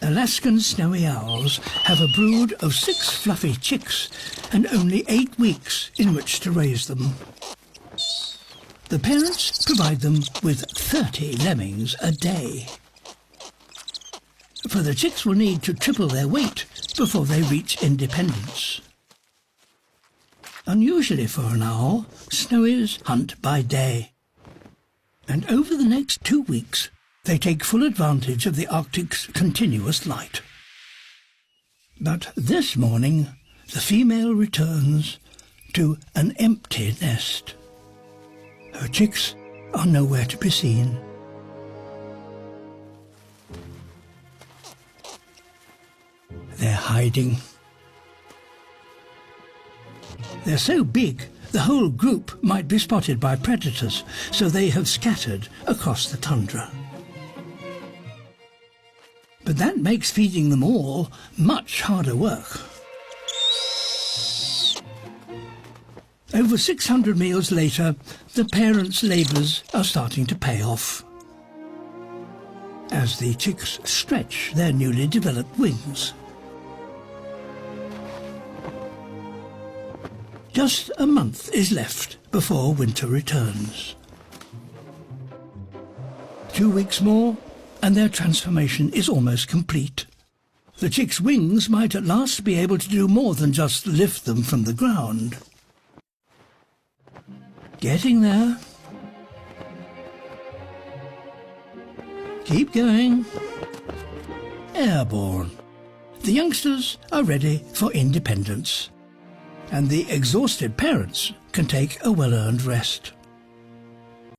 Alaskan snowy owls have a brood of 6 fluffy chicks and only 8 weeks in which to raise them. The parents provide them with 30 lemmings a day. For the chicks will need to triple their weight before they reach independence. Unusually for an owl, snowies hunt by day. And over the next 2 weeks, they take full advantage of the Arctic's continuous light. But this morning, the female returns to an empty nest. Her chicks are nowhere to be seen. They're hiding. They're so big, the whole group might be spotted by predators, so they have scattered across the tundra. But that makes feeding them all much harder work. Over 600 meals later, the parents' labours are starting to pay off, as the chicks stretch their newly developed wings. Just a month is left before winter returns. 2 weeks more, and their transformation is almost complete. The chicks' wings might at last be able to do more than just lift them from the ground. Getting there. Keep going. Airborne. The youngsters are ready for independence, and the exhausted parents can take a well-earned rest.